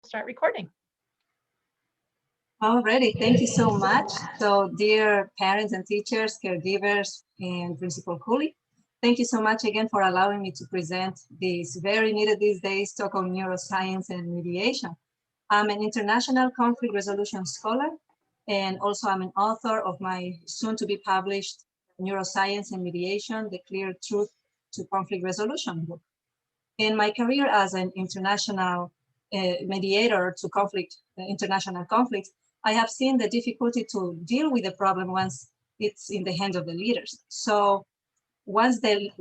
start recording. Already, thank you so much. So dear parents and teachers, caregivers, and Principal Kully, thank you so much again for allowing me to present this very needed these days talk on neuroscience and mediation. I'm an international conflict resolution scholar, and also I'm an author of my soon to be published Neuroscience and Mediation, The Clear Truth to Conflict Resolution book. In my career as an international mediator to international conflicts, I have seen the difficulty to deal with the problem once it's in the hands of the leaders. So once they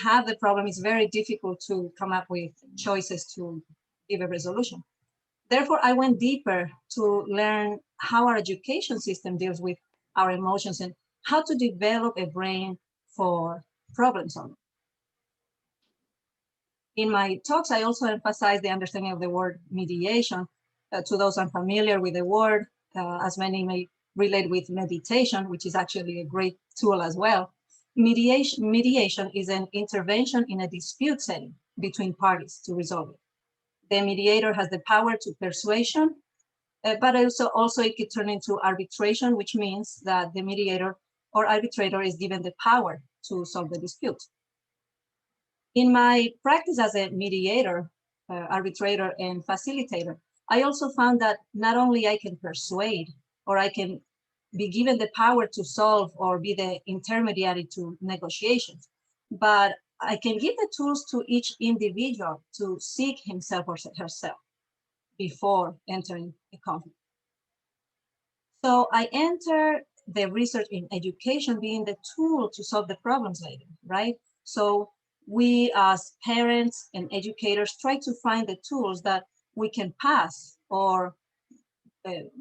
have the problem, it's very difficult to come up with choices to give a resolution. Therefore, I went deeper to learn how our education system deals with our emotions and how to develop a brain for problem solving. In my talks, I also emphasize the understanding of the word mediation. To those unfamiliar with the word, as many may relate with meditation, which is actually a great tool as well. Mediation is an intervention in a dispute setting between parties to resolve it. The mediator has the power to persuasion, but also it could turn into arbitration, which means that the mediator or arbitrator is given the power to solve the dispute. In my practice as a mediator, arbitrator, and facilitator, I also found that not only I can persuade or I can be given the power to solve or be the intermediary to negotiations, but I can give the tools to each individual to seek himself or herself before entering a conflict. So I enter the research in education being the tool to solve the problems later, right? So we as parents and educators try to find the tools that we can pass or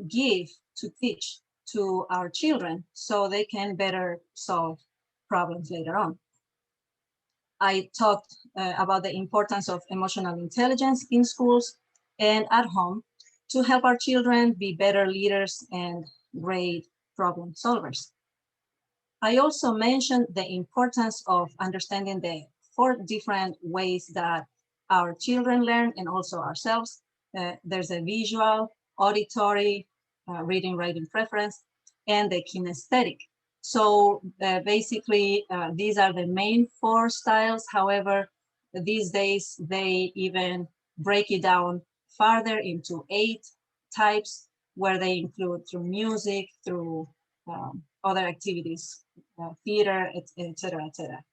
give to teach to our children so they can better solve problems later on. I talked about the importance of emotional intelligence in schools and at home to help our children be better leaders and great problem solvers. I also mentioned the importance of understanding the 4 different ways that our children learn and also ourselves. There's a visual, auditory, reading, writing preference, and the kinesthetic. So basically, these are the main 4 styles. However, these days, they even break it down farther into 8 types, where they include through music, through other activities, theater, etc., etc.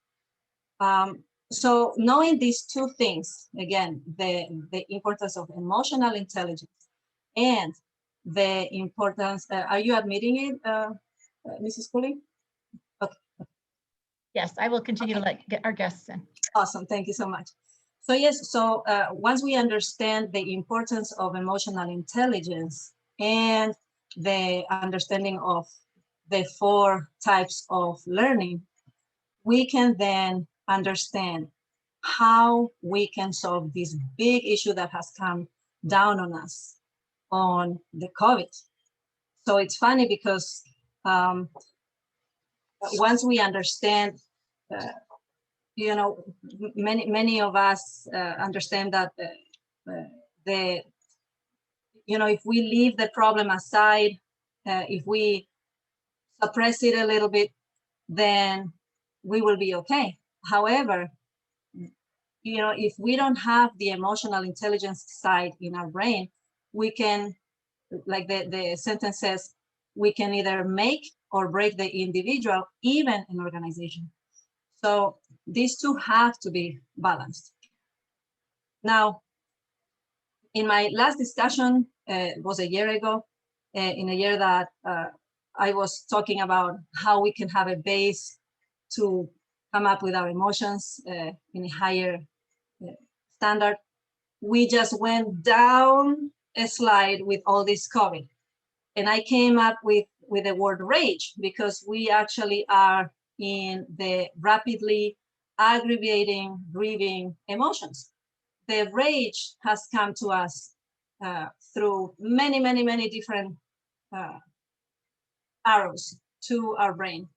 So knowing these 2 things, again, the importance of emotional intelligence and the importance, are you admitting it, Mrs. Kully? Okay. Yes, I will continue to get our guests in. Awesome, thank you so much. So yes, so once we understand the importance of emotional intelligence and the understanding of the 4 types of learning, we can then understand how we can solve this big issue that has come down on us on the COVID. So it's funny because once we understand, many of us understand that if we leave the problem aside, if we suppress it a little bit, then we will be okay. However, if we don't have the emotional intelligence side in our brain, we can, like the sentence says, we can either make or break the individual, even an organization. So these 2 have to be balanced. Now, in my last discussion, it was a year ago, in a year that I was talking about how we can have a base to come up with our emotions in a higher standard. We just went down a slide with all this COVID. And I came up with the word rage because we actually are in the rapidly aggravating, grieving emotions. The rage has come to us through many, many, many different arrows to our brain.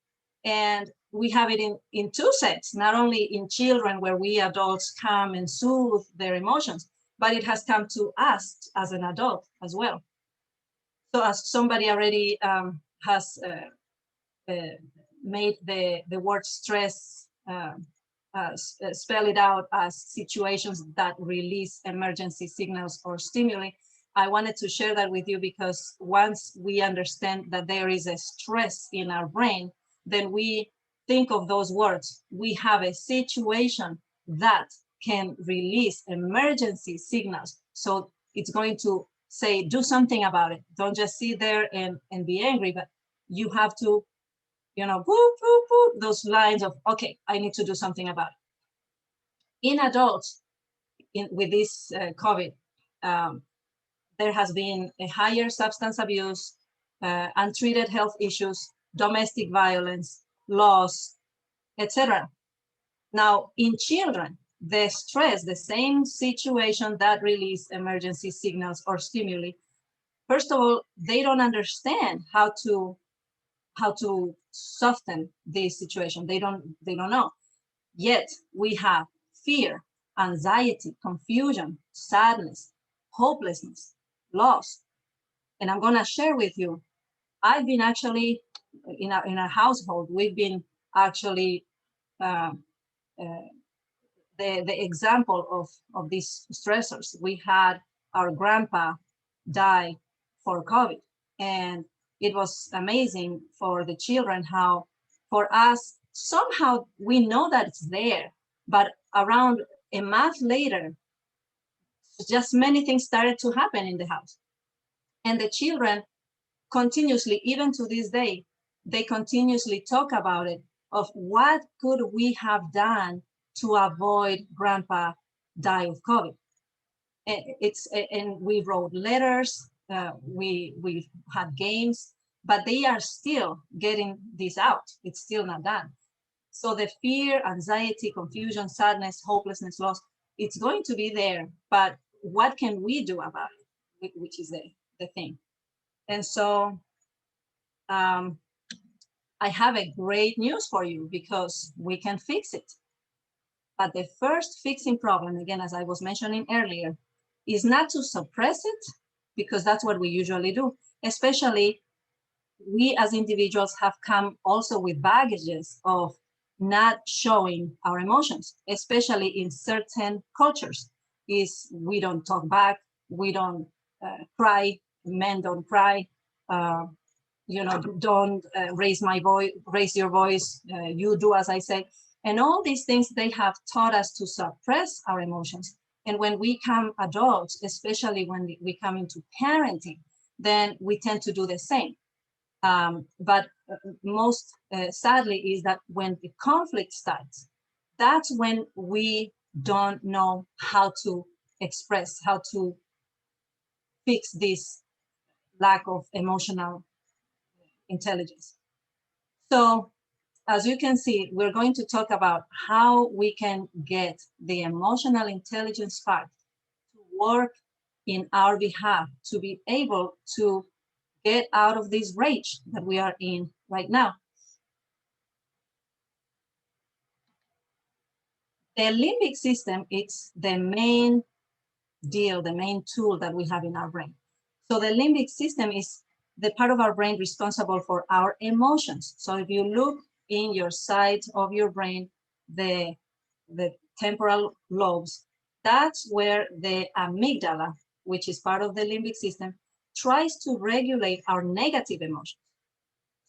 And we have it in 2 sets, not only in children where we adults come and soothe their emotions, but it has come to us as an adult as well. So as somebody already has made the word stress, spell it out as situations that release emergency signals or stimuli, I wanted to share that with you because once we understand that there is a stress in our brain, then we think of those words. We have a situation that can release emergency signals. So it's going to say, do something about it. Don't just sit there and be angry, but you have to, you know, whoop, whoop, whoop, those lines of, okay, I need to do something about it. In adults, with this COVID, there has been a higher substance abuse, untreated health issues, domestic violence, loss, etc. Now, in children, the stress, the same situation that release emergency signals or stimuli, first of all, they don't understand how to soften this situation. They don't know. Yet we have fear, anxiety, confusion, sadness, hopelessness, loss. And I'm gonna share with you, I've been actually, in our household, we've been actually the example of these stressors. We had our grandpa die for COVID, and it was amazing for the children how, for us, somehow we know that it's there, but around a month later, just many things started to happen in the house. And the children continuously, even to this day, they continuously talk about it, of what could we have done to avoid grandpa die of COVID. And we wrote letters, we had games, but they are still getting this out. It's still not done. So the fear, anxiety, confusion, sadness, hopelessness, loss, it's going to be there, but what can we do about it, which is the thing. And so I have a great news for you, because we can fix it. But the first fixing problem, again, as I was mentioning earlier, is not to suppress it, because that's what we usually do. Especially we as individuals have come also with baggages of not showing our emotions, especially in certain cultures. Is we don't talk back, we don't cry, men don't cry, you know, don't raise your voice, you do as I say. And all these things, they have taught us to suppress our emotions. And when we become adults, especially when we come into parenting, then we tend to do the same. But most sadly is that when the conflict starts, that's when we don't know how to express, how to fix this lack of emotional intelligence. So as you can see, we're going to talk about how we can get the emotional intelligence part to work in our behalf, to be able to get out of this rage that we are in right now. The limbic system, it's the main deal, the main tool that we have in our brain. So the limbic system is the part of our brain responsible for our emotions. So if you look in your side of your brain, the temporal lobes, that's where the amygdala, which is part of the limbic system, tries to regulate our negative emotions.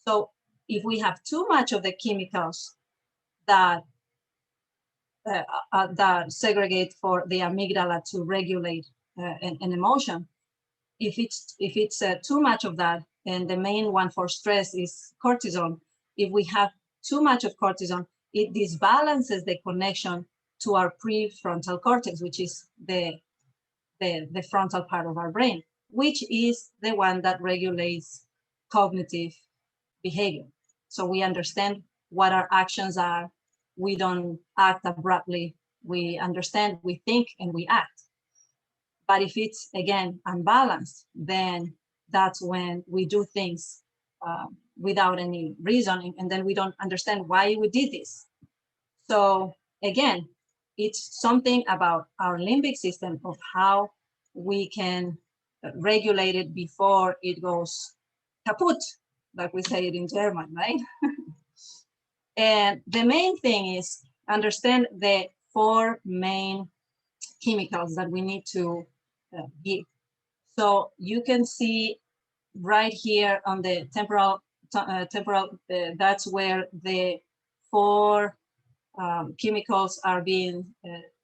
So if we have too much of the chemicals that that segregate for the amygdala to regulate an emotion, if it's too much of that, and the main one for stress is cortisol, if we have too much of cortisol, it disbalances the connection to our prefrontal cortex, which is the frontal part of our brain, which is the one that regulates cognitive behavior. So we understand what our actions are. We don't act abruptly. We understand, we think, and we act. But if it's, again, unbalanced, then that's when we do things without any reason, and then we don't understand why we did this. So again, it's something about our limbic system of how we can regulate it before it goes kaput, like we say it in German, right? And the main thing is understand the 4 main chemicals that we need to give. So you can see right here on the temporal, that's where the 4 chemicals are being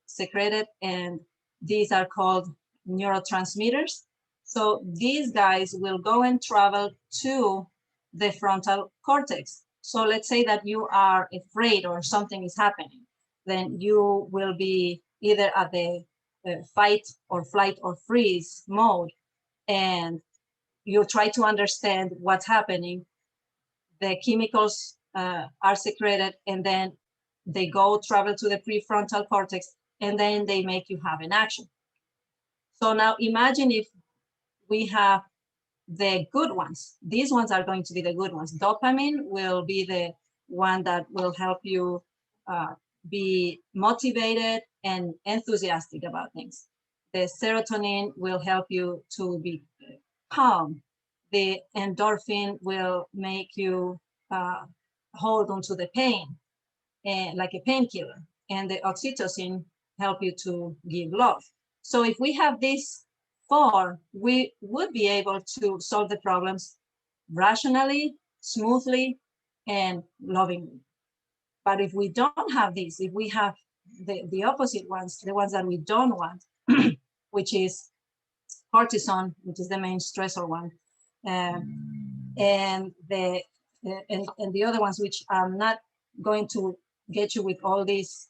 secreted, and these are called neurotransmitters. So these guys will go and travel to the frontal cortex. So let's say that you are afraid or something is happening, then you will be either at the fight or flight or freeze mode, and you try to understand what's happening. The chemicals are secreted, and then they go travel to the prefrontal cortex, and then they make you have an action. So now imagine if we have the good ones. These ones are going to be the good ones. Dopamine will be the one that will help you be motivated and enthusiastic about things. The serotonin will help you to be calm. The endorphin will make you hold on to the pain, like a painkiller. And the oxytocin help you to give love. So if we have these 4, we would be able to solve the problems rationally, smoothly, and lovingly. But if we don't have these, if we have the opposite ones, the ones that we don't want, which is cortisol, which is the main stressor one, and the other ones, which I'm not going to get you with all these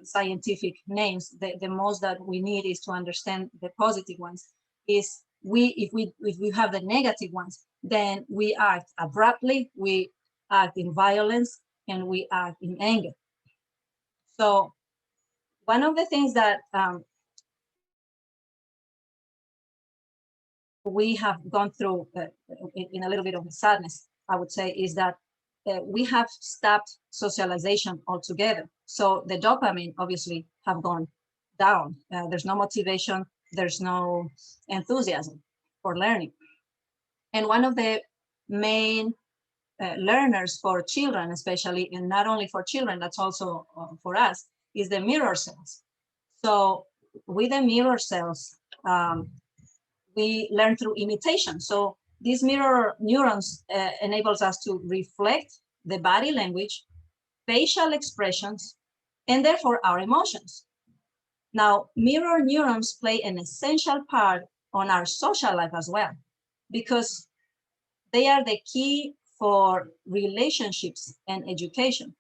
scientific names. The most that we need is to understand the positive ones. Is if we have the negative ones, then we act abruptly, we act in violence, and we act in anger. So one of the things that we have gone through in a little bit of sadness, I would say, is that we have stopped socialization altogether. So the dopamine obviously have gone down. There's no motivation, there's no enthusiasm for learning. And one of the main learners for children, especially, and not only for children, that's also for us, is the mirror cells. So with the mirror cells, we learn through imitation. So these mirror neurons enables us to reflect the body language, facial expressions, and therefore our emotions. Now, mirror neurons play an essential part on our social life as well, because they are the key for relationships and education.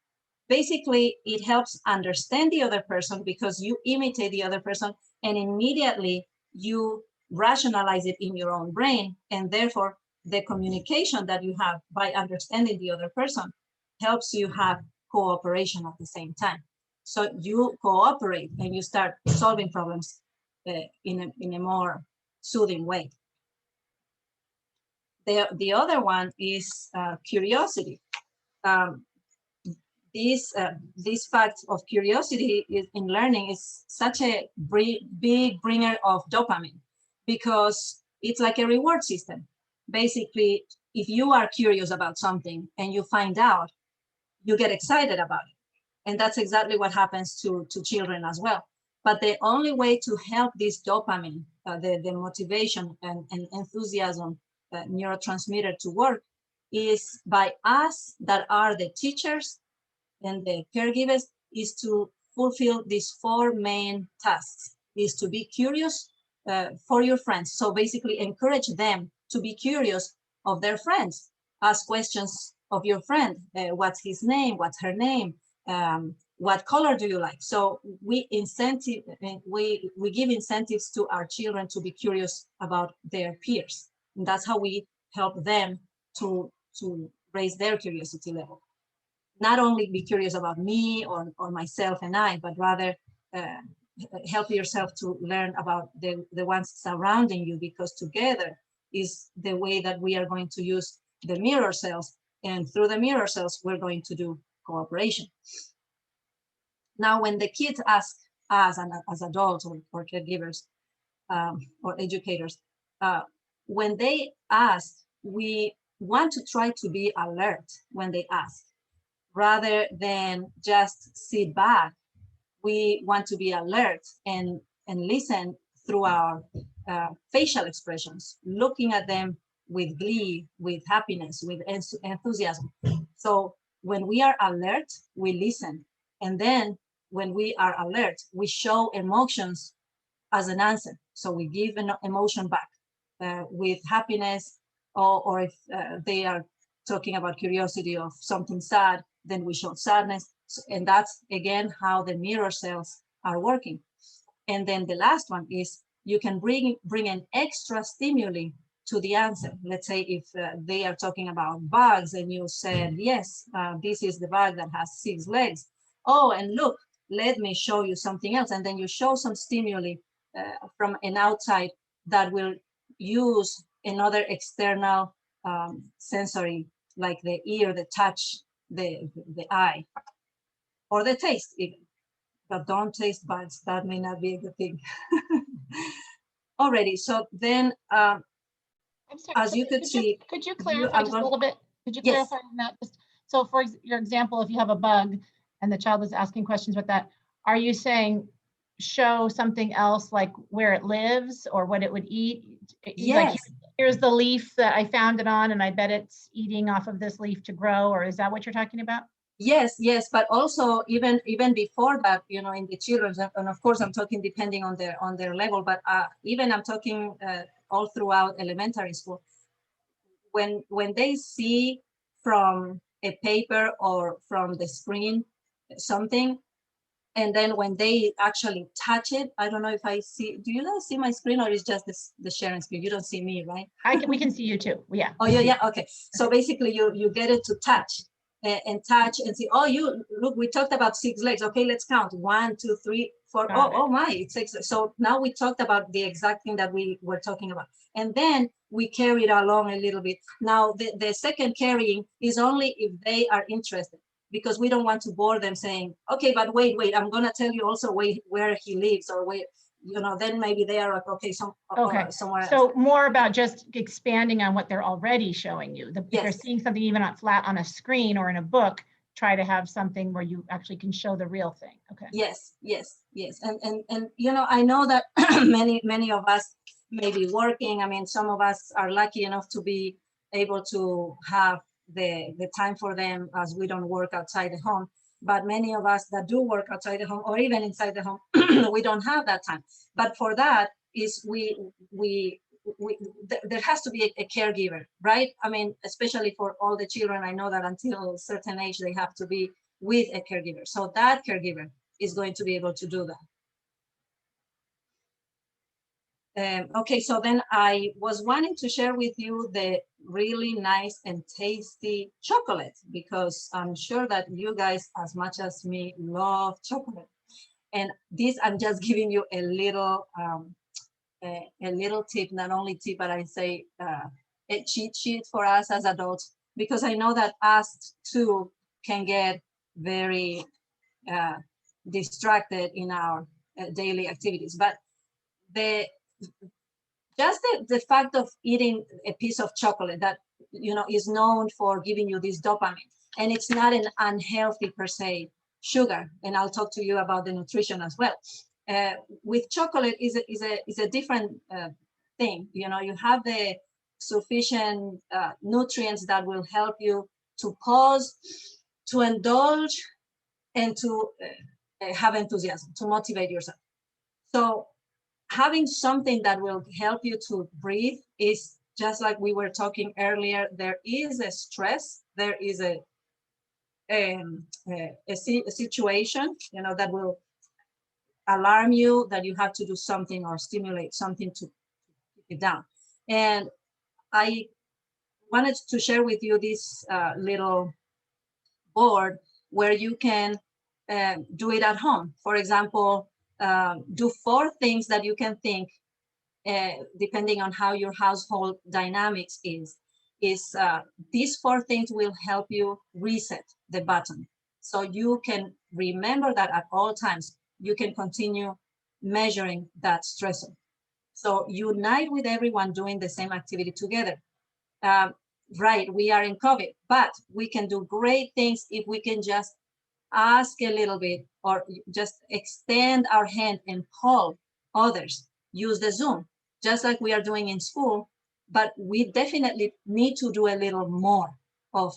Basically, it helps understand the other person because you imitate the other person, and immediately you rationalize it in your own brain, and therefore the communication that you have by understanding the other person helps you have cooperation at the same time. So you cooperate and you start solving problems in a more soothing way. The other one is curiosity. This fact of curiosity in learning is such a big bringer of dopamine, because it's like a reward system. Basically, if you are curious about something and you find out, you get excited about it. And that's exactly what happens to children as well. But the only way to help this dopamine, the motivation and enthusiasm neurotransmitter to work, is by us that are the teachers and the caregivers, is to fulfill these 4 main tasks. Is to be curious for your friends. So basically encourage them to be curious of their friends. Ask questions of your friend. What's his name? What's her name? What color do you like? So we give incentives to our children to be curious about their peers. And that's how we help them to raise their curiosity level. Not only be curious about me or myself and I, but rather help yourself to learn about the ones surrounding you, because together is the way that we are going to use the mirror cells, and through the mirror cells we're going to do cooperation. Now, when the kids ask us and as adults or caregivers or educators, when they ask, we want to try to be alert when they ask, rather than just sit back. We want to be alert and listen through our facial expressions, looking at them with glee, with happiness, with enthusiasm. So when we are alert, we listen. And then when we are alert, we show emotions as an answer. So we give an emotion back with happiness, or if they are talking about curiosity of something sad, then we show sadness. And that's, again, how the mirror cells are working. And then the last one is you can bring an extra stimuli to the answer. Let's say if they are talking about bugs and you said, yes, this is the bug that has 6 legs. Oh, and look, let me show you something else. And then you show some stimuli from an outside that will use another external sensory, like the ear, the touch, the eye, or the taste even. But don't taste bugs. That may not be a good thing. Alrighty, so then I'm sorry, as you could see, could you clarify just a little bit? Could you yes. clarify on that? Just, so for your example, if you have a bug and the child is asking questions with that, are you saying show something else, like where it lives or what it would eat? Yes. Like, here's the leaf that I found it on and I bet it's eating off of this leaf to grow, or is that what you're talking about? Yes, yes, but also even before that, you know, in the children, and of course I'm talking depending on their level, but even I'm talking all throughout elementary school. When they see from a paper or from the screen something, and then when they actually touch it, I don't know if I see, do you guys see my screen, or is just the sharing screen? You don't see me, right? We can see you too. Yeah. Oh, yeah, okay. So basically you get it to touch and touch and see, oh, look, we talked about 6 legs. Okay, let's count. 1, 2, 3, 4. Oh my, it's 6. So now we talked about the exact thing that we were talking about. And then we carry it along a little bit. Now the second carrying is only if they are interested, because we don't want to bore them saying, okay, but wait, I'm gonna tell you also where he lives, or where, you know, then maybe they are like, okay, somewhere else. So more about just expanding on what they're already showing you. If they're Yes. seeing something even on flat on a screen or in a book, try to have something where you actually can show the real thing. Okay. Yes. And you know, I know that many of us may be working. I mean, some of us are lucky enough to be able to have the time for them, as we don't work outside the home. But many of us that do work outside the home, or even inside the home, we don't have that time. But for that is there has to be a caregiver, right? I mean, especially for all the children, I know that until a certain age, they have to be with a caregiver. So that caregiver is going to be able to do that. Okay, so then I was wanting to share with you the really nice and tasty chocolate, because I'm sure that you guys, as much as me, love chocolate. And this, I'm just giving you a little tip, not only tip, but I say a cheat sheet for us as adults, because I know that us too can get very distracted in our daily activities. But the fact of eating a piece of chocolate that, you know, is known for giving you this dopamine, and it's not an unhealthy per se sugar, and I'll talk to you about the nutrition as well. With chocolate is a different thing. You know, you have the sufficient nutrients that will help you to pause, to indulge, and to have enthusiasm, to motivate yourself. So having something that will help you to breathe is just like we were talking earlier. There is a stress, there is a situation, you know, that will alarm you that you have to do something or stimulate something to keep it down. And I wanted to share with you this little board where you can do it at home. For example, do 4 things that you can think, depending on how your household dynamics is these 4 things will help you reset the button. So you can remember that at all times. You can continue measuring that stressor. So unite with everyone doing the same activity together. Right, we are in COVID, but we can do great things if we can just ask a little bit or just extend our hand and call others. Use the Zoom, just like we are doing in school, but we definitely need to do a little more of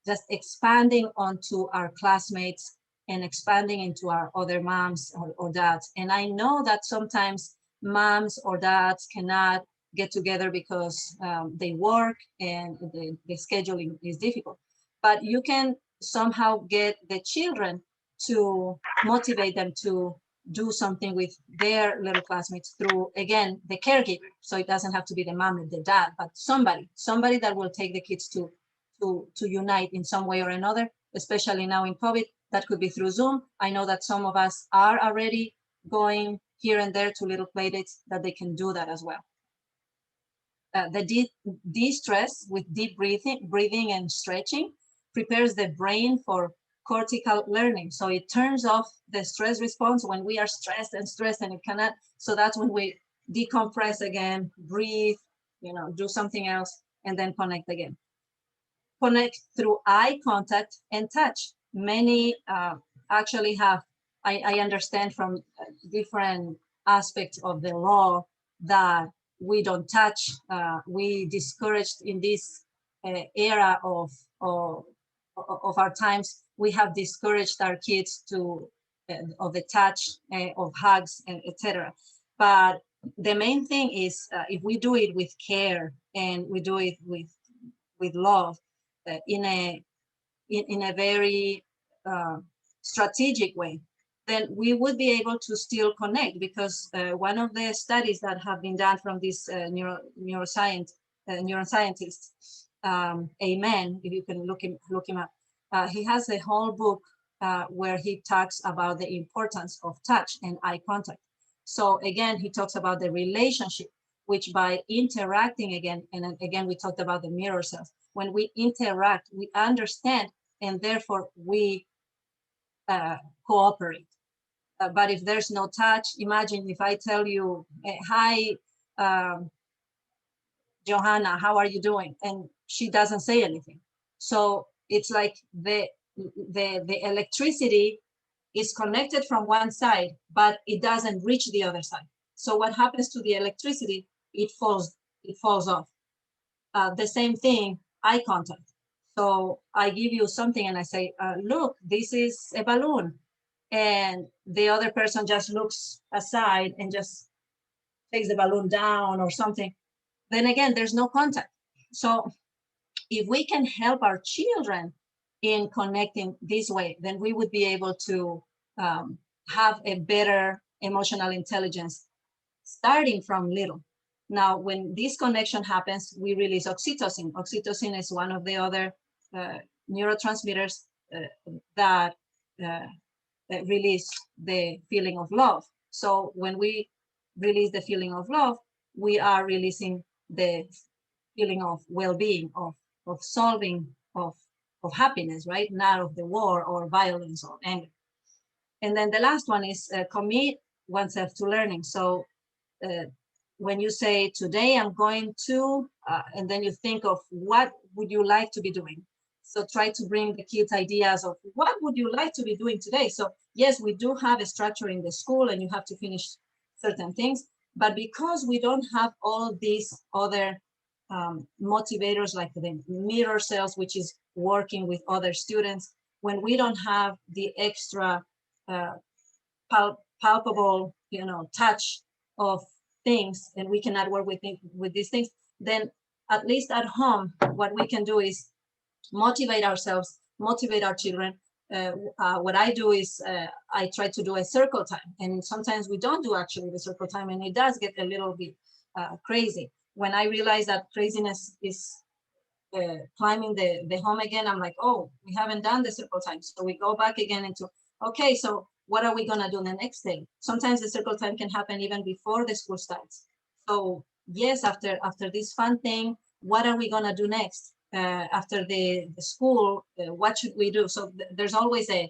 just expanding onto our classmates and expanding into our other moms or dads. And I know that sometimes moms or dads cannot get together because they work and the scheduling is difficult. But you can somehow get the children to motivate them to do something with their little classmates through, again, the caregiver. So it doesn't have to be the mom and the dad, but somebody that will take the kids to unite in some way or another, especially now in COVID. That could be through Zoom. I know that some of us are already going here and there to little playdates that they can do that as well. The de-stress with deep breathing and stretching prepares the brain for cortical learning. So it turns off the stress response when we are stressed and it cannot. So that's when we decompress again, breathe, do something else, and then connect again. Connect through eye contact and touch. Many actually have, I understand from different aspects of the law that we don't touch. We discouraged in this era of our times, we have discouraged our kids to of the touch, of hugs, etc. But the main thing is if we do it with care and we do it with love, in a very strategic way, then we would be able to still connect, because one of the studies that have been done from this neuroscientist, Amen, if you can look him up, he has a whole book where he talks about the importance of touch and eye contact. So again, he talks about the relationship, which by interacting again, and again, we talked about the mirror cells. When we interact, we understand, and therefore we cooperate. But if there's no touch, imagine if I tell you, hi, Johanna, how are you doing? And she doesn't say anything. So it's like the electricity is connected from one side, but it doesn't reach the other side. So what happens to the electricity? It falls off. The same thing, eye contact. So I give you something and I say, look, this is a balloon. And the other person just looks aside and just takes the balloon down or something. Then again, there's no contact. So if we can help our children in connecting this way, then we would be able to have a better emotional intelligence starting from little. Now, when this connection happens, we release oxytocin. Oxytocin is one of the other neurotransmitters that release the feeling of love. So when we release the feeling of love, we are releasing the feeling of well-being, of solving, of happiness, right? Not of the war or violence or anger. And then the last one is commit oneself to learning. So when you say, today I'm going to, and then you think of what would you like to be doing? So try to bring the kids ideas of what would you like to be doing today? So yes, we do have a structure in the school and you have to finish certain things, but because we don't have all these other motivators like the mirror cells, which is working with other students, when we don't have the extra palpable, touch of things, and we cannot work with these things, then at least at home, what we can do is motivate ourselves, motivate our children. What I do is I try to do a circle time, and sometimes we don't do actually the circle time, and it does get a little bit crazy. When I realize that craziness is climbing the home again, I'm like, oh, we haven't done the circle time. So we go back again into, okay, so what are we gonna do the next day? Sometimes the circle time can happen even before the school starts. So yes, after this fun thing, what are we gonna do next? after the school, what should we do? So there's always an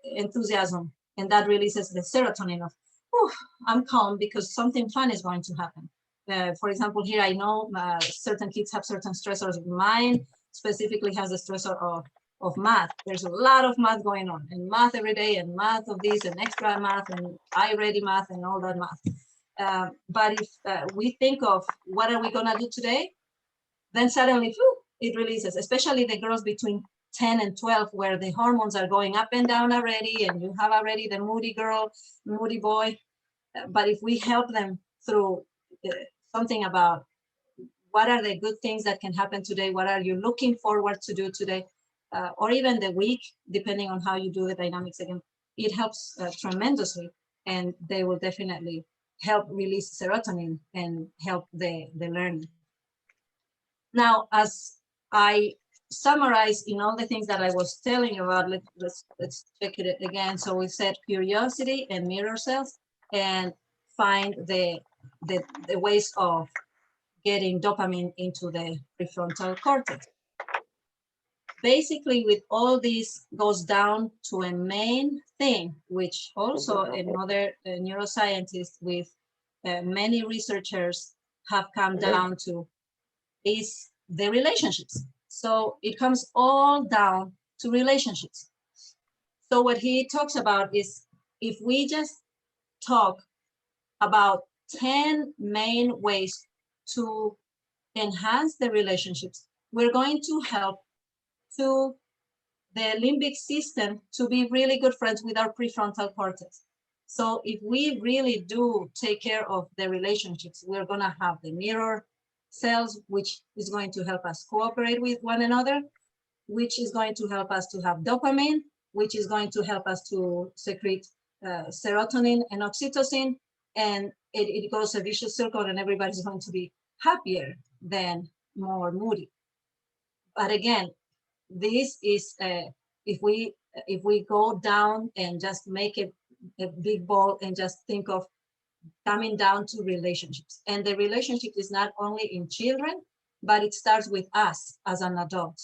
enthusiasm, and that releases the serotonin of, oh, I'm calm because something fun is going to happen. For example, here I know certain kids have certain stressors. Mine specifically has the stressor of math. There's a lot of math going on, and math every day, and math of this, and extra math, and I-ready math, and all that math. But if we think of what are we gonna do today, then suddenly it releases, especially the girls between 10 and 12, where the hormones are going up and down already, and you have already the moody girl, moody boy. But if we help them through something about what are the good things that can happen today, what are you looking forward to do today, or even the week, depending on how you do the dynamics again, it helps tremendously, and they will definitely help release serotonin and help the learning. Now, as I summarize in all the things that I was telling you about, let's check it again. So we said curiosity and mirror cells, and find the ways of getting dopamine into the prefrontal cortex. Basically, with all this goes down to a main thing, which also another neuroscientist with many researchers have come down to, is the relationships. So it comes all down to relationships. So what he talks about is, if we just talk about 10 main ways to enhance the relationships, we're going to help to the limbic system to be really good friends with our prefrontal cortex. So if we really do take care of the relationships, we're going to have the mirror cells, which is going to help us cooperate with one another, which is going to help us to have dopamine, which is going to help us to secrete serotonin and oxytocin, and it goes a vicious circle, and everybody's going to be happier than more moody. But again, this is if we go down and just make it a big ball and just think of coming down to relationships. And the relationship is not only in children, but it starts with us as an adult.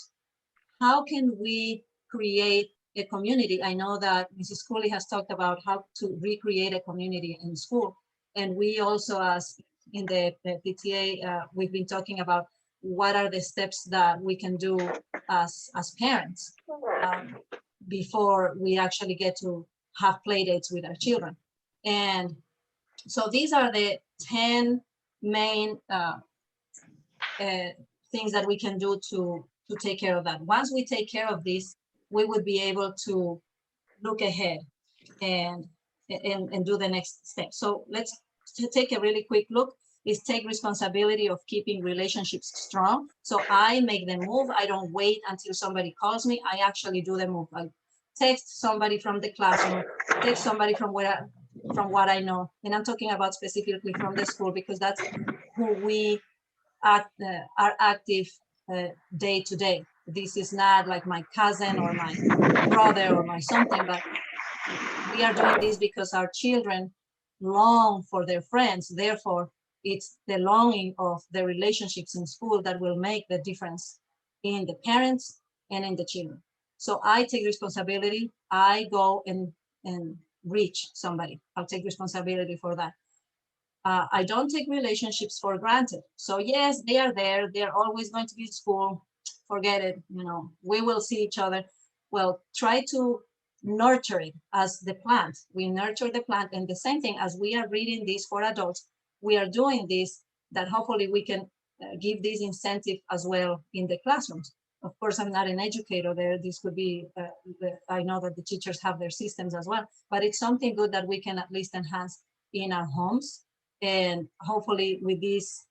How can we create a community? I know that Mrs. Kully has talked about how to recreate a community in school. And we also, as in the PTA, we've been talking about what are the steps that we can do as parents before we actually get to have play dates with our children. And so these are the 10 main things that we can do to take care of that. Once we take care of this, we would be able to look ahead and do the next step. So let's take a really quick look. Is take responsibility of keeping relationships strong. So I make the move. I don't wait until somebody calls me. I actually do the move. I text somebody from the classroom, text somebody from from what I know. And I'm talking about specifically from the school, because that's who we are active day to day. This is not like my cousin or my brother or my something, but we are doing this because our children long for their friends. Therefore, it's the longing of the relationships in school that will make the difference in the parents and in the children. So I take responsibility. I go and reach somebody. I'll take responsibility for that. I don't take relationships for granted. So yes, they are there. They're always going to be in school. Forget it. We will see each other. Well, try to nurture it as the plant. We nurture the plant, and the same thing as we are reading this for adults, we are doing this, that hopefully we can give this incentive as well in the classrooms. Of course, I'm not an educator there. This could be, I know that the teachers have their systems as well, but it's something good that we can at least enhance in our homes. And hopefully with this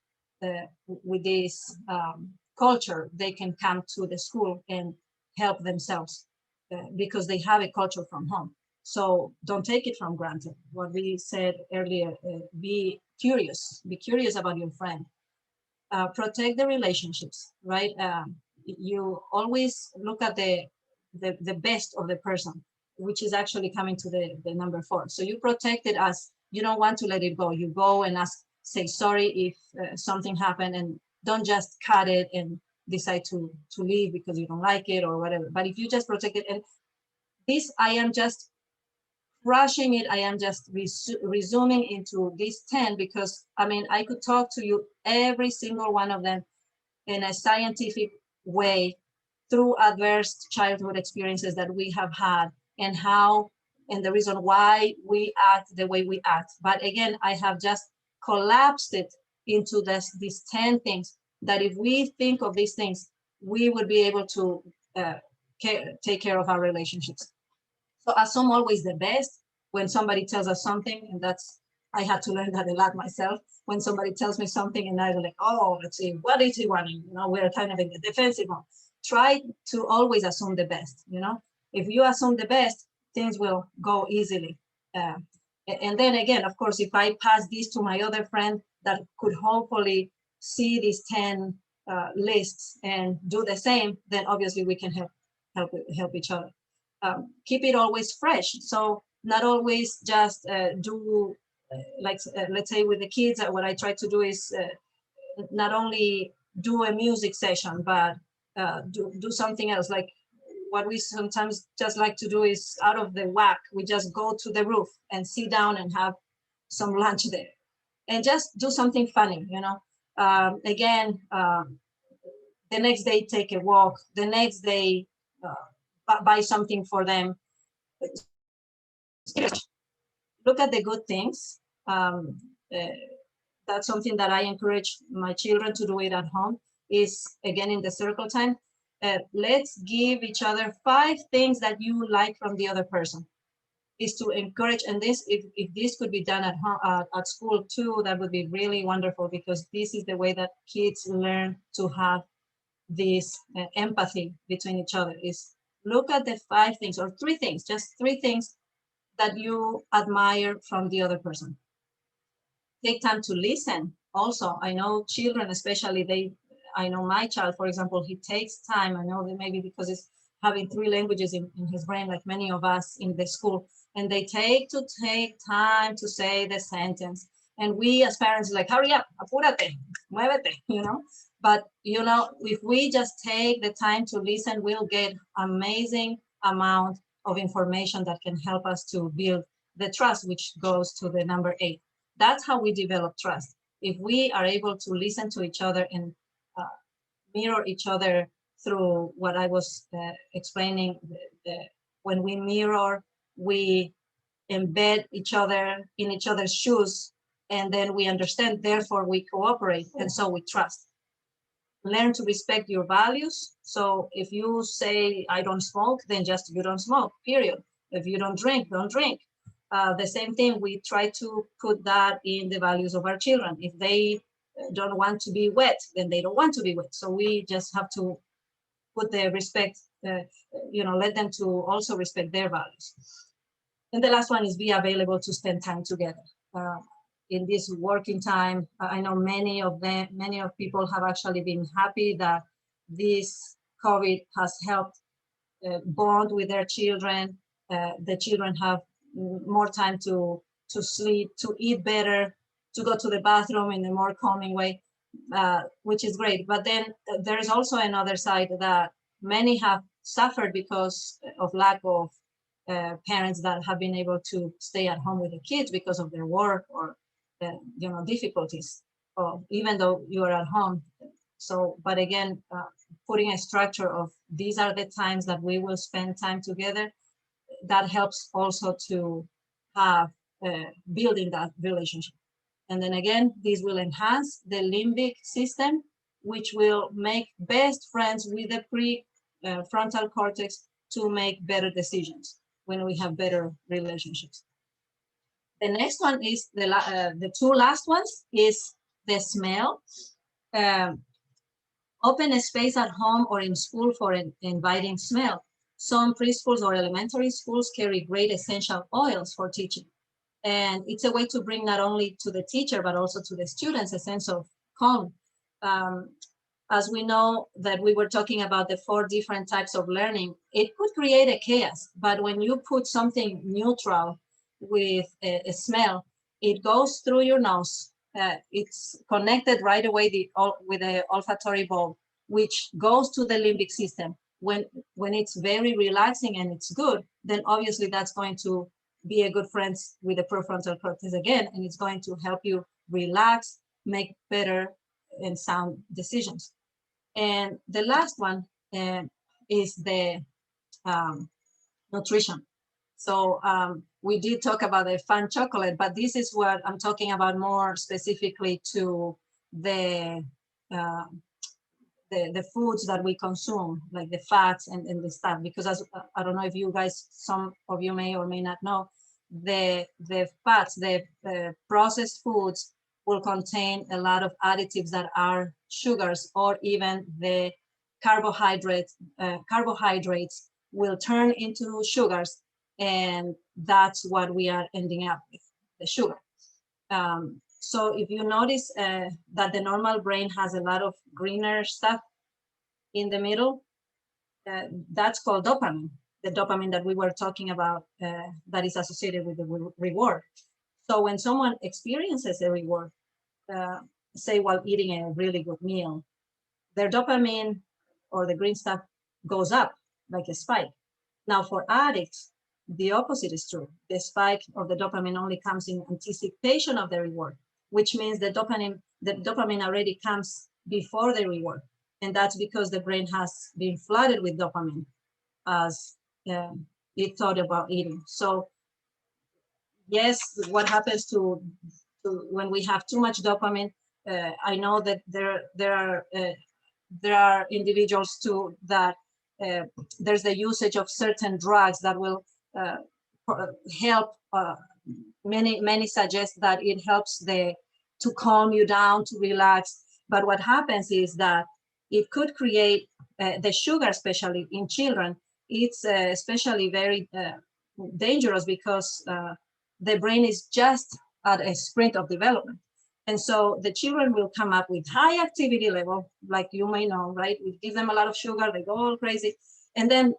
culture, they can come to the school and help themselves because they have a culture from home. So don't take it from granted. What we said earlier, be curious about your friend. Protect the relationships, right? You always look at the best of the person, which is actually coming to the number 4. So you protect it as you don't want to let it go. You go and say sorry if something happened, and don't just cut it and decide to leave because you don't like it or whatever. But if you just protect it, and this, I am just rushing it, I am just resuming into these 10 because I mean, I could talk to you every single one of them in a scientific way through adverse childhood experiences that we have had and how, and the reason why we act the way we act. But again, I have just collapsed it into these 10 things that if we think of these things, we would be able to take care of our relationships. So assume always the best when somebody tells us something, and that's, I had to learn that a lot myself. When somebody tells me something and I'm like, oh, let's see, what is he wanting? You know, we're kind of in the defensive mode. Try to always assume the best, you know? If you assume the best, things will go easily. And then again, of course, if I pass this to my other friend that could hopefully see these 10 lists and do the same, then obviously we can help each other. Keep it always fresh. So not always just do, let's say with the kids, what I try to do is not only do a music session, but do something else. Like what we sometimes just like to do is out of the whack, we just go to the roof and sit down and have some lunch there and just do something funny, you know. Again, the next day take a walk, the next day buy something for them. Look at the good things. That's something that I encourage my children to do it at home, is again in the circle time. Let's give each other 5 things that you like from the other person. Is to encourage, and this, if this could be done at home, at school too, that would be really wonderful, because this is the way that kids learn to have this empathy between each other. Is look at the 5 things or 3 things, just 3 things that you admire from the other person. Take time to listen. Also, I know children, especially I know my child, for example, he takes time. I know that maybe because he's having 3 languages in his brain, like many of us in the school, and they take time to say the sentence. And we as parents, like, hurry up, apúrate, muévete, you know? But, you know, if we just take the time to listen, we'll get amazing amount of information that can help us to build the trust, which goes to the number 8. That's how we develop trust. If we are able to listen to each other and mirror each other through what I was explaining, when we mirror, we embed each other in each other's shoes, and then we understand, therefore we cooperate, and so we trust. Learn to respect your values. So if you say, I don't smoke, then just you don't smoke, period. If you don't drink, don't drink. The same thing, we try to put that in the values of our children. If they don't want to be wet, then they don't want to be wet. So we just have to put the respect, you know, let them to also respect their values. And the last one is be available to spend time together. In this working time, I know many of people have actually been happy that this COVID has helped bond with their children. The children have more time to sleep, to eat better, to go to the bathroom in a more calming way, which is great. But then there is also another side that many have suffered because of lack of parents that have been able to stay at home with the kids because of their work or you know, difficulties, even though you are at home. So, but again, putting a structure of these are the times that we will spend time together, that helps also to have building that relationship. And then again, this will enhance the limbic system, which will make best friends with the prefrontal cortex to make better decisions when we have better relationships. The next one is the 2 last ones is the smell. Open a space at home or in school for an inviting smell. Some preschools or elementary schools carry great essential oils for teaching. And it's a way to bring not only to the teacher, but also to the students a sense of calm. As we know that we were talking about the 4 different types of learning, it could create a chaos. But when you put something neutral with a smell, it goes through your nose. It's connected right away with the olfactory bulb. which goes to the limbic system. When it's very relaxing and it's good, then obviously that's going to be a good friend with the prefrontal cortex again, and it's going to help you relax, make better and sound decisions. And the last one is the nutrition. So we did talk about the fun chocolate, but this is what I'm talking about more specifically to the foods that we consume, like the fats and the stuff, because as I don't know if you guys, some of you may or may not know, the fats, the processed foods will contain a lot of additives that are sugars, or even the carbohydrates will turn into sugars, and that's what we are ending up with, the sugar. So if you notice that the normal brain has a lot of greener stuff in the middle, that's called dopamine, the dopamine that we were talking about that is associated with the reward. So when someone experiences a reward, say while eating a really good meal, their dopamine or the green stuff goes up like a spike. Now for addicts, the opposite is true. The spike of the dopamine only comes in anticipation of the reward, which means the dopamine already comes before the reward. And that's because the brain has been flooded with dopamine as it thought about eating. So yes, what happens to when we have too much dopamine, I know that there are individuals too that there's the usage of certain drugs that will help. Many suggest that it helps to calm you down, to relax. But what happens is that it could create the sugar, especially in children. It's especially very dangerous because the brain is just at a sprint of development. And so the children will come up with high activity level, like you may know, right? We give them a lot of sugar, they go all crazy. And then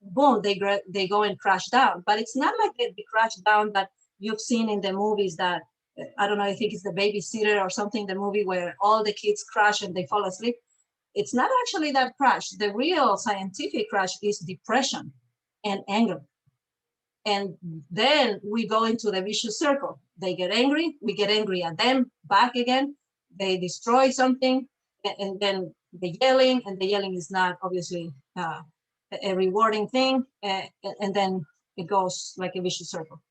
boom, they go and crash down. But it's not like they crash down that you've seen in the movies that, I don't know, I think it's the Babysitter or something, the movie where all the kids crash and they fall asleep. It's not actually that crash. The real scientific crash is depression and anger. And then we go into the vicious circle. They get angry, we get angry at them, back again, they destroy something, and then the yelling, and the yelling is not obviously a rewarding thing, and then it goes like a vicious circle.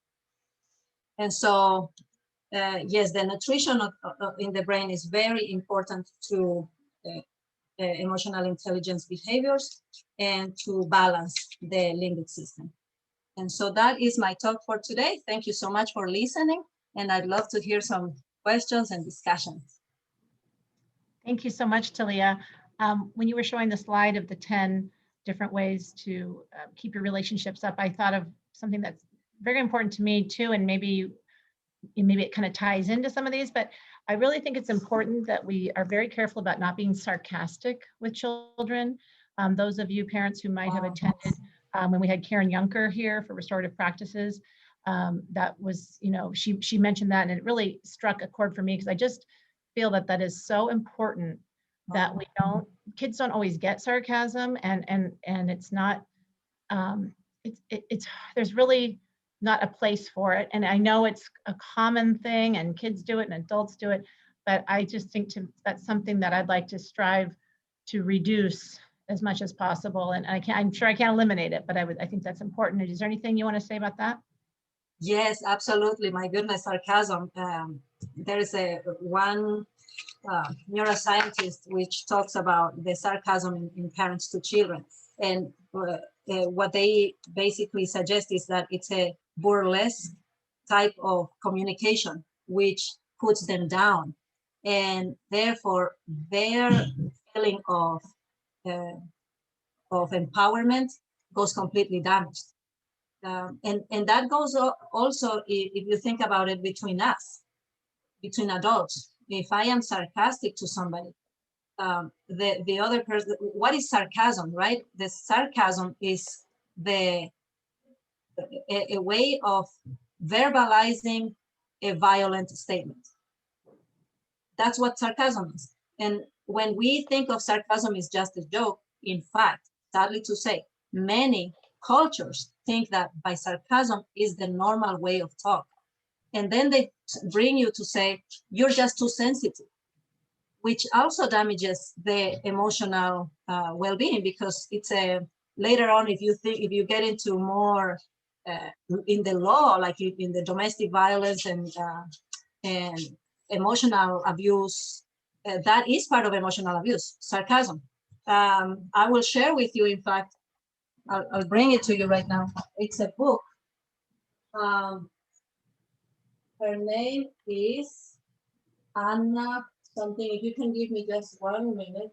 And so, yes, the nutrition in the brain is very important to emotional intelligence behaviors and to balance the limbic system. And so that is my talk for today. Thank you so much for listening. And I'd love to hear some questions and discussions. Thank you so much, Thalía. When you were showing the slide of the 10 different ways to keep your relationships up, I thought of something that's very important to me too, and maybe it kind of ties into some of these, but I really think it's important that we are very careful about not being sarcastic with children. Those of you parents who might have attended when we had Karen Yunker here for restorative practices, that was, she mentioned that, and it really struck a chord for me, because I just feel that is so important that kids don't always get sarcasm, and it's not, there's really not a place for it. And I know it's a common thing and kids do it and adults do it, but I just think that's something that I'd like to strive to reduce as much as possible. And I'm sure I can't eliminate it, but I think that's important. Is there anything you want to say about that? Yes, absolutely. My goodness, sarcasm. There is one neuroscientist which talks about the sarcasm in parents to children. And what they basically suggest is that it's a burlesque type of communication, which puts them down. And therefore, their feeling of empowerment goes completely damaged. And that goes also, if you think about it, between us, between adults. If I am sarcastic to somebody, the other person, what is sarcasm, right? The sarcasm is a way of verbalizing a violent statement. That's what sarcasm is. And when we think of sarcasm as just a joke, in fact, sadly to say, many cultures think that by sarcasm is the normal way of talk. And then they bring you to say, you're just too sensitive, which also damages the emotional well-being, because it's a later on, if you get into more in the law, like in the domestic violence and emotional abuse, that is part of emotional abuse, sarcasm. I will share with you, in fact, I'll bring it to you right now. It's a book. Her name is Anna something. If you can give me just 1 minute,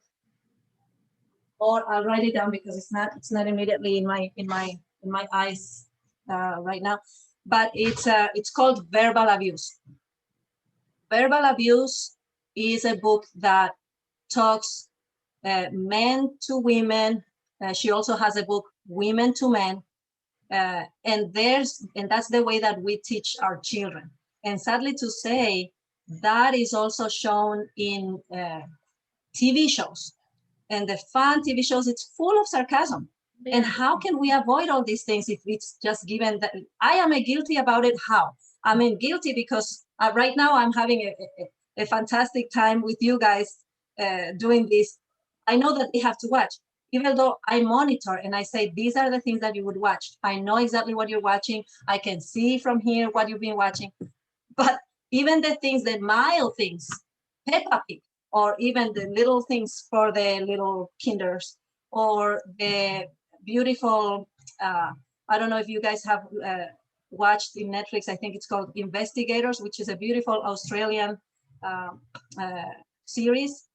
or I'll write it down because it's not immediately in my eyes right now. But it's called Verbal Abuse. Verbal Abuse is a book that talks men to women. She also has a book, Women to Men. And that's the way that we teach our children. And sadly to say, that is also shown in TV shows. And the fun TV shows, it's full of sarcasm. Yeah. And how can we avoid all these things if it's just given that I am guilty about it? How? I mean, guilty because right now I'm having a fantastic time with you guys doing this. I know that they have to watch, even though I monitor and I say, these are the things that you would watch. I know exactly what you're watching. I can see from here what you've been watching. But even the things, the mild things, Peppa Pig, or even the little things for the little kinders, or the beautiful, I don't know if you guys have watched in Netflix, I think it's called Investigators, which is a beautiful Australian series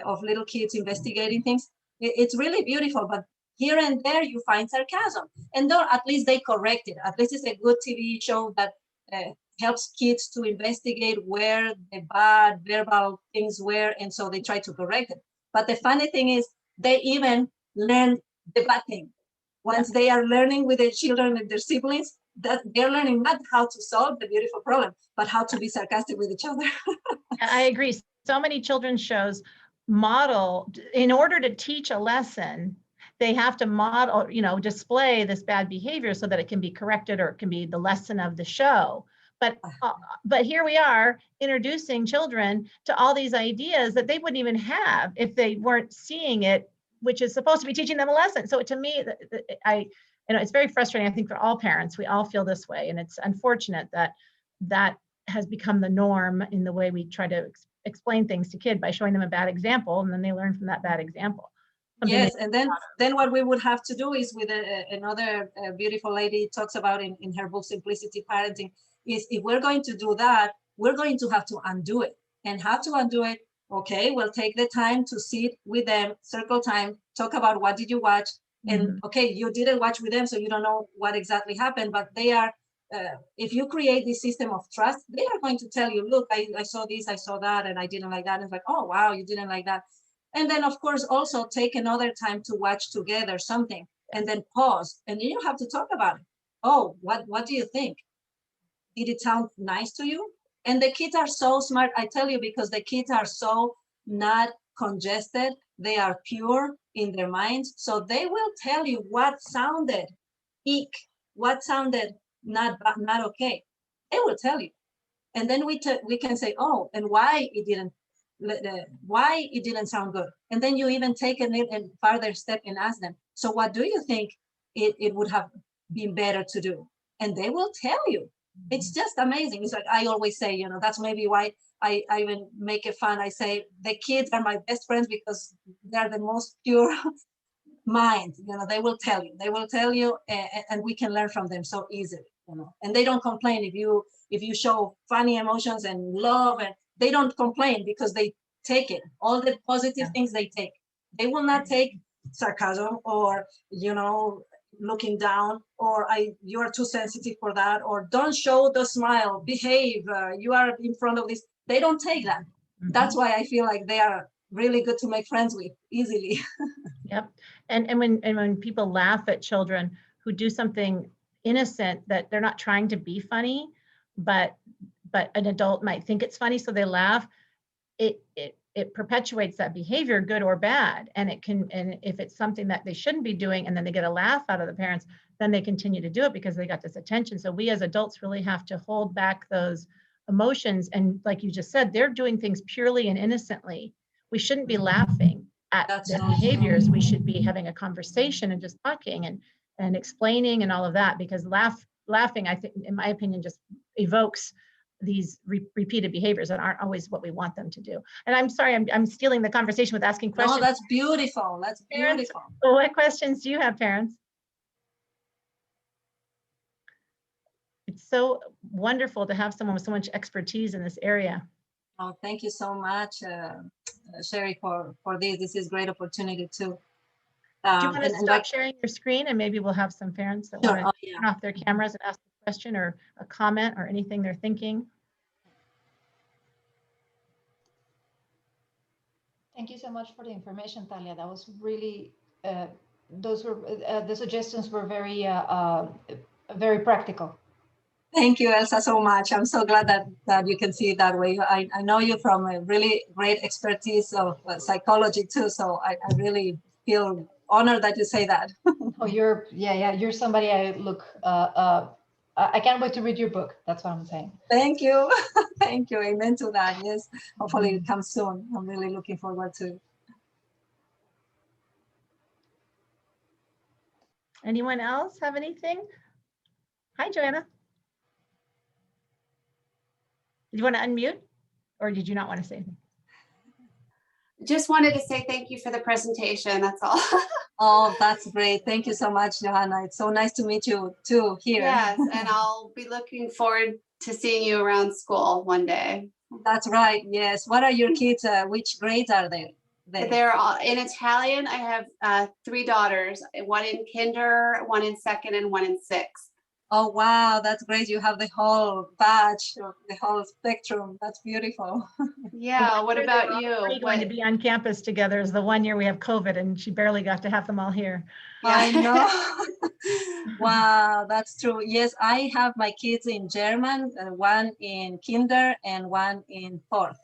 of little kids investigating things. It's really beautiful, but here and there you find sarcasm. And though at least they correct it. At least it's a good TV show that helps kids to investigate where the bad verbal things were, and so they try to correct it. But the funny thing is, they even learn the bad thing. Once they are learning with their children and their siblings, that they're learning not how to solve the beautiful problem, but how to be sarcastic with each other. I agree. So many children's shows model, in order to teach a lesson, they have to model, display this bad behavior so that it can be corrected, or it can be the lesson of the show. But here we are introducing children to all these ideas that they wouldn't even have if they weren't seeing it, which is supposed to be teaching them a lesson. So to me, it's very frustrating. I think for all parents, we all feel this way, and it's unfortunate that has become the norm in the way we try to explain things to kids, by showing them a bad example, and then they learn from that bad example. Yes, and then what we would have to do is, with another beautiful lady talks about in her book Simplicity Parenting, is if we're going to do that, we're going to have to undo it. And how to undo it? Okay, we'll take the time to sit with them, circle time, talk about what did you watch, and okay, you didn't watch with them, so you don't know what exactly happened, but they are, if you create this system of trust, they are going to tell you, look, I saw this, I saw that, and I didn't like that. And it's like, oh, wow, you didn't like that. And then, of course, also take another time to watch together something, and then pause. And then you have to talk about it. Oh, what do you think? Did it sound nice to you? And the kids are so smart, I tell you, because the kids are so not congested. They are pure in their minds. So they will tell you what sounded eek, what sounded not okay. They will tell you. And then we can say, oh, and why it didn't sound good. And then you even take a farther step and ask them, so what do you think it would have been better to do? And they will tell you. It's just amazing. It's like I always say, that's maybe why I even make it fun. I say the kids are my best friends because they're the most pure mind. They will tell you, and we can learn from them so easily. And they don't complain if you show funny emotions and love, and they don't complain because they take it. All the positive things they take. They will not take sarcasm or looking down, or you are too sensitive for that, or don't show the smile, behave, you are in front of this. They don't take that. That's why I feel like they are really good to make friends with easily. Yep. And when people laugh at children who do something innocent, that they're not trying to be funny, but an adult might think it's funny, so they laugh, it it perpetuates that behavior, good or bad. And if it's something that they shouldn't be doing, and then they get a laugh out of the parents, then they continue to do it because they got this attention. So we as adults really have to hold back those emotions. And like you just said, they're doing things purely and innocently. We shouldn't be laughing at their behaviors. We should be having a conversation and just talking and explaining and all of that, because laughing, I think, in my opinion, just evokes these repeated behaviors that aren't always what we want them to do. And I'm sorry, I'm stealing the conversation with asking questions. No, that's beautiful. That's Parents, beautiful. what questions do you have, parents? It's so wonderful to have someone with so much expertise in this area. Oh, thank you so much, Sherry, for this. This is a great opportunity too. Do you want to stop sharing your screen, and maybe we'll have some parents that want to turn off their cameras and ask a question or a comment or anything they're thinking? Thank you so much for the information, Thalia. That was really, those were, the suggestions were very, very practical. Thank you, Elsa, so much. I'm so glad that you can see it that way. I know you from a really great expertise of psychology too, so I really feel honored that you say that. Oh, you're somebody I look, I can't wait to read your book. That's what I'm saying. Thank you. Thank you. Amen to that. Yes, hopefully it comes soon. I'm really looking forward to it. Anyone else have anything? Hi, Joanna. Did you want to unmute, or did you not want to say anything? Just wanted to say thank you for the presentation. That's all. Oh, that's great. Thank you so much, Johanna. It's so nice to meet you too here. Yes, and I'll be looking forward to seeing you around school one day. That's right. Yes. What are your kids? Which grades are they? They're all in Italian. I have 3 daughters, one in kinder, one in second, and one in sixth. Oh, wow. That's great. You have the whole batch, the whole spectrum. That's beautiful. Yeah. What about you? We're going to be on campus together. Is the one year we have COVID, and she barely got to have them all here. Yeah. I know. Wow, that's true. Yes, I have my kids in German, one in kinder and one in fourth.